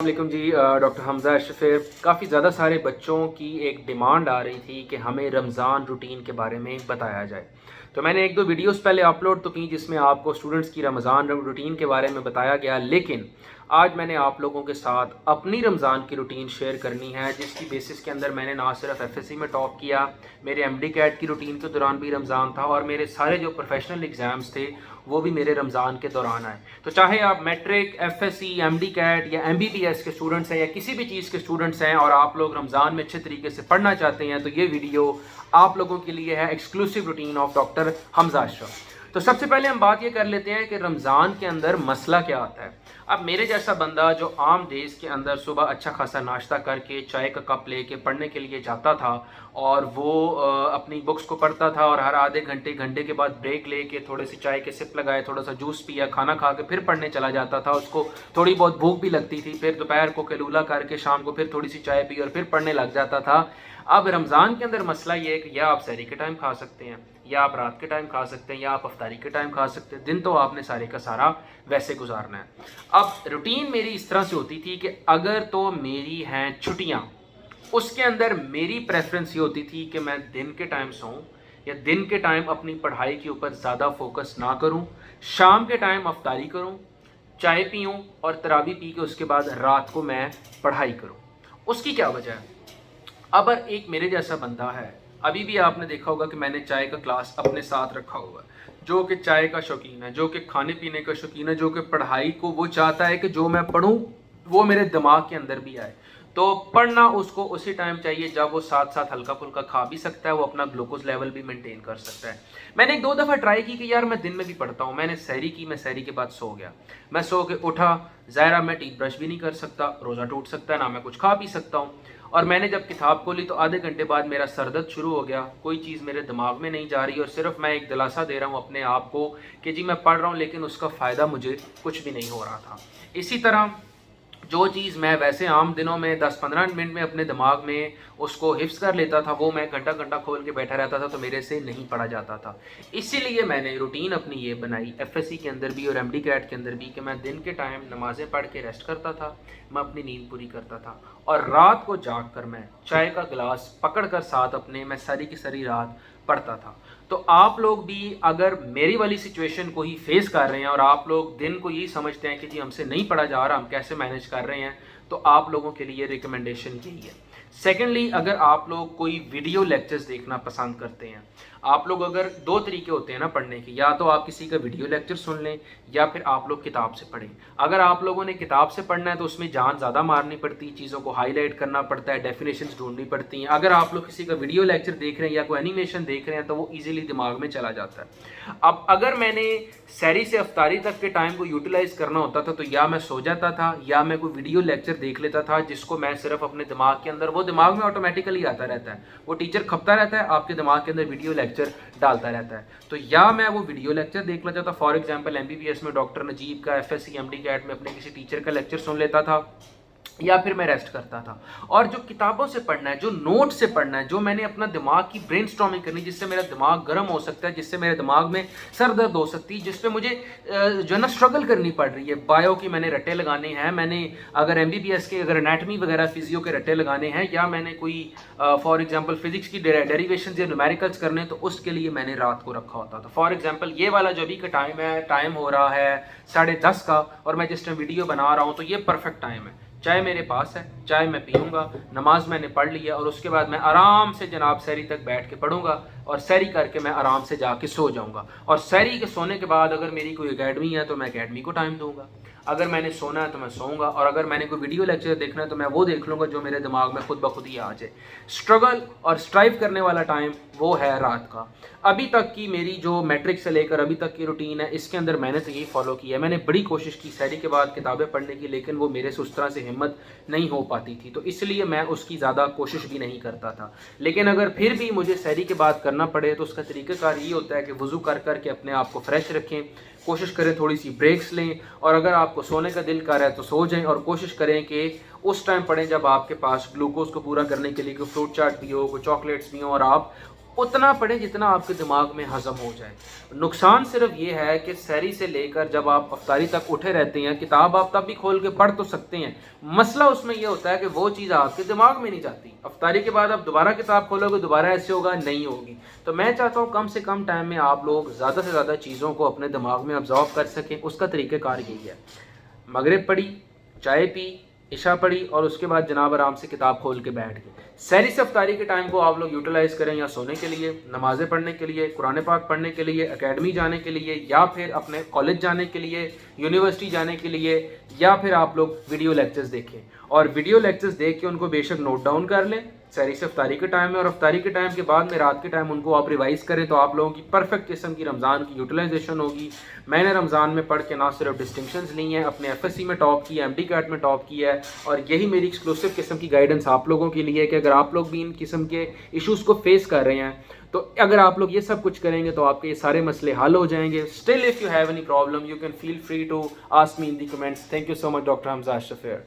वालेकुम जी। डॉक्टर हमज़ा अशरफ। काफ़ी ज़्यादा सारे बच्चों की एक डिमांड आ रही थी कि हमें रमज़ान रूटीन के बारे में बताया जाए। तो मैंने एक दो वीडियोस पहले अपलोड तो की जिसमें आपको स्टूडेंट्स की रमज़ान रूटीन के बारे में बताया गया, लेकिन आज मैंने आप लोगों के साथ अपनी रमज़ान की रूटीन शेयर करनी है, जिसकी बेसिस के अंदर मैंने ना सिर्फ एफएससी में टॉप किया, मेरे एमडी कैट की रूटीन के दौरान भी रमज़ान था और मेरे सारे जो प्रोफेशनल एग्ज़ाम्स थे वो भी मेरे रमज़ान के दौरान आए। तो चाहे आप मैट्रिक, एफएससी, एमडी कैट या एमबीबीएस के स्टूडेंट्स हैं या किसी भी चीज़ के स्टूडेंट्स हैं और आप लोग रमज़ान में अच्छे तरीके से पढ़ना चाहते हैं, तो ये वीडियो आप लोगों के लिए है, exclusive routine of doctor Hamza Ashraf. तो सबसे पहले हम बात ये कर लेते हैं कि रमज़ान के अंदर मसला क्या आता है। अब मेरे जैसा बंदा जो आम डेज़ के अंदर सुबह अच्छा खासा नाश्ता करके चाय का कप लेके पढ़ने के लिए जाता था और वो अपनी बुक्स को पढ़ता था और हर आधे घंटे घंटे के बाद ब्रेक लेके थोड़े सी चाय के सिप लगाए, थोड़ा सा जूस पिया, खाना खा के फिर पढ़ने चला जाता था। उसको थोड़ी बहुत भूख भी लगती थी, फिर दोपहर को कैलूला करके शाम को फिर थोड़ी सी चाय पी और फिर पढ़ने लग जाता था। अब रमज़ान के अंदर मसला ये है कि या आप सहरी के टाइम खा सकते हैं, या आप रात के टाइम खा सकते हैं, या आप अफ्तारी के टाइम खा सकते हैं। दिन तो आपने सारे का सारा वैसे गुजारना है। अब रूटीन मेरी इस तरह से होती थी कि अगर तो मेरी हैं छुट्टियाँ, उसके अंदर मेरी प्रेफरेंस ये होती थी कि मैं दिन के टाइम सोऊं या दिन के टाइम अपनी पढ़ाई के ऊपर ज़्यादा फोकस ना करूं, शाम के टाइम अफ्तारी करूं, चाय पीऊं और तरावी पी के उसके बाद रात को मैं पढ़ाई करूं। उसकी क्या वजह है? अब एक मेरे जैसा बंदा है, अभी भी आपने देखा होगा कि मैंने चाय का ग्लास अपने साथ रखा हुआ है, जो कि चाय का शौकीन है, जो कि खाने पीने का शौकीन है, जो कि पढ़ाई को वो चाहता है कि जो मैं पढ़ूं वो मेरे दिमाग के अंदर भी आए। तो पढ़ना उसको उसी टाइम चाहिए जब वो साथ साथ हल्का फुल्का खा भी सकता है, वो अपना ग्लूकोज लेवल भी मेंटेन कर सकता है। मैंने एक दो दफ़ा ट्राई की कि यार मैं दिन में भी पढ़ता हूँ, मैंने सहरी की, मैं सहरी के बाद सो गया, मैं सो के उठा, ज़ाहिर मैं टीथ ब्रश भी नहीं कर सकता, रोज़ा टूट सकता है, ना मैं कुछ खा पी सकता हूँ। और मैंने जब किताब खोली तो आधे घंटे बाद मेरा सर दर्द शुरू हो गया, कोई चीज़ मेरे दिमाग में नहीं जा रही और सिर्फ मैं एक दिलासा दे रहा हूँ अपने आप को कि जी मैं पढ़ रहा हूँ, लेकिन उसका फ़ायदा मुझे कुछ भी नहीं हो रहा था। इसी तरह जो चीज़ मैं वैसे आम दिनों में 10-15 मिनट में अपने दिमाग में उसको हिफ्ज़ कर लेता था, वो मैं घंटा घंटा खोल के बैठा रहता था, तो मेरे से नहीं पढ़ा जाता था। इसीलिए मैंने रूटीन अपनी ये बनाई एफएससी के अंदर भी और एमडी कैट के अंदर भी कि मैं दिन के टाइम नमाज़ें पढ़ के रेस्ट करता था, मैं अपनी नींद पूरी करता था और रात को जाग कर मैं चाय का गिलास पकड़ कर साथ अपने मैं सारी की सारी रात पढ़ता था। तो आप लोग भी अगर मेरी वाली सिचुएशन को ही फेस कर रहे हैं और आप लोग दिन को यही समझते हैं कि जी हमसे नहीं पढ़ा जा रहा, हम कैसे मैनेज कर रहे हैं, तो आप लोगों के लिए रिकमेंडेशन यही है। सेकेंडली, अगर आप लोग कोई वीडियो लेक्चर्स देखना पसंद करते हैं, आप लोग अगर दो तरीके होते हैं ना पढ़ने के, या तो आप किसी का वीडियो लेक्चर सुन लें या फिर आप लोग किताब से पढ़ें। अगर आप लोगों ने किताब से पढ़ना है तो उसमें जान ज़्यादा मारनी पड़ती है, चीज़ों को हाईलाइट करना पड़ता है, डेफिनेशंस ढूंढनी पड़ती हैं। अगर आप लोग किसी का वीडियो लेक्चर देख रहे हैं या कोई एनिमेशन देख रहे हैं तो वो ईजिली दिमाग में चला जाता है। अब अगर मैंने सहरी से अफ्तारी तक के टाइम को यूटिलाइज करना होता था तो या मैं सो जाता था या मैं कोई वीडियो लेक्चर देख लेता था, जिसको मैं सिर्फ अपने दिमाग के अंदर, वो दिमाग में ऑटोमेटिकली आता रहता है, वो टीचर खपता रहता है, आपके दिमाग के अंदर वीडियो लेक्चर डालता रहता है। तो या मैं वो वीडियो लेक्चर देख लेता था, फॉर एग्जांपल एमबीबीएस में डॉक्टर नजीब का, एफएससी एमडी कैट में अपने किसी टीचर का लेक्चर सुन लेता था, या फिर मैं रेस्ट करता था। और जो किताबों से पढ़ना है, जो नोट से पढ़ना है, जो मैंने अपना दिमाग की ब्रेनस्टॉर्मिंग करनी, जिससे मेरा दिमाग गर्म हो सकता है, जिससे मेरे दिमाग में सर दर्द हो सकती है, जिसपे मुझे जो है ना स्ट्रगल करनी पड़ रही है, बायो की मैंने रट्टे लगाने हैं, मैंने अगर एमबीबीएस के अगर एनाटमी वगैरह फिजियो के रट्टे लगाने हैं, या मैंने कोई फॉर एग्जांपल फिजिक्स की डेरिवेशन या न्यूमेरिकल्स करने, तो उसके लिए मैंने रात को रखा होता था। फॉर एग्जांपल ये वाला जो अभी का टाइम है, टाइम हो रहा है 10:30 का और मैं जिस टाइम वीडियो बना रहा हूँ, तो ये परफेक्ट टाइम है। चाय मेरे पास है, चाय मैं पीऊँगा, नमाज मैंने पढ़ ली है और उसके बाद मैं आराम से जनाब सहरी तक बैठ के पढ़ूंगा और सहरी करके मैं आराम से जाके सो जाऊंगा। और सहरी के सोने के बाद अगर मेरी कोई एकेडमी है तो मैं एकेडमी को टाइम दूंगा, अगर मैंने सोना है तो मैं सोऊंगा, और अगर मैंने कोई वीडियो लेक्चर देखना है तो मैं वो देख लूँगा जो मेरे दिमाग में खुद ब खुद ही आ जाए। स्ट्रगल और स्ट्राइव करने वाला टाइम वो है रात का। अभी तक की मेरी जो मैट्रिक से लेकर अभी तक की रूटीन है, इसके अंदर मैंने तो यही फॉलो किया है। मैंने बड़ी कोशिश की सहरी के बाद किताबें पढ़ने की, लेकिन वो मेरे से उस तरह से हिम्मत नहीं हो पाती थी, तो इसलिए मैं उसकी ज़्यादा कोशिश भी नहीं करता था। लेकिन अगर फिर भी मुझे सहरी के बाद करना पड़े तो उसका तरीक़ाकार ये होता है कि वज़ू कर कर के अपने आप को फ्रेश रखें, कोशिश करें थोड़ी सी ब्रेक्स लें, और अगर आपको सोने का दिल कर रहा है तो सो जाएं, और कोशिश करें कि उस टाइम पढ़ें जब आपके पास ग्लूकोज को पूरा करने के लिए कोई फ्रूट चाट भी हो, कोई चॉकलेट्स भी हो, और आप اتنا پڑھیں جتنا آپ کے دماغ میں ہضم ہو جائے. نقصان صرف یہ ہے کہ سحری سے لے کر جب آپ افطاری تک اٹھے رہتے ہیں، کتاب آپ تب بھی کھول کے پڑھ تو سکتے ہیں، مسئلہ اس میں یہ ہوتا ہے کہ وہ چیز آپ کے دماغ میں نہیں جاتی. افطاری کے بعد آپ دوبارہ کتاب کھولو گے، دوبارہ ایسے ہوگا نہیں ہوگی. تو میں چاہتا ہوں کم سے کم ٹائم میں آپ لوگ زیادہ سے زیادہ چیزوں کو اپنے دماغ میں ابزارو کر سکیں. اس کا طریقہ کار یہی ہے: مغرب پڑھی، چائے پی، عشاء پڑھی، اور اس کے بعد جناب آرام سے کتاب کھول کے بیٹھ گئے. سحری سے افطاری کے ٹائم کو آپ لوگ یوٹیلائز کریں، یا سونے کے لیے، نمازیں پڑھنے کے لیے، قرآن پاک پڑھنے کے لیے، اکیڈمی جانے کے لیے، یا پھر اپنے کالج جانے کے لیے، یونیورسٹی جانے کے لیے، یا پھر آپ لوگ ویڈیو لیکچرز دیکھیں. اور ویڈیو لیکچرز دیکھ کے ان کو بے شک نوٹ ڈاؤن کر لیں سحری سے افطاری کے ٹائم میں، اور افطاری کے ٹائم کے بعد میں رات کے ٹائم ان کو آپ ریوائز کریں تو آپ لوگوں کی پرفیکٹ قسم کی رمضان کی یوٹیلائزیشن ہوگی. میں نے رمضان میں پڑھ کے نہ صرف ڈسٹنکشنز لی ہیں، اپنے ایف ایس سی میں ٹاپ کیا ہے، MD کیٹ میں ٹاپ کیا ہے، اور یہی میری ایکسکلوسیو قسم کی گائیڈنس آپ لوگوں کے لیے کہ اگر آپ لوگ بھی ان قسم کے ایشوز کو فیس کر رہے ہیں تو اگر آپ لوگ یہ سب کچھ کریں گے تو آپ کے یہ سارے مسئلے حل ہو جائیں گے. Still if you have any problem you can feel free to ask me in the comments. Thank you so much Dr. Hamza Ashraf here.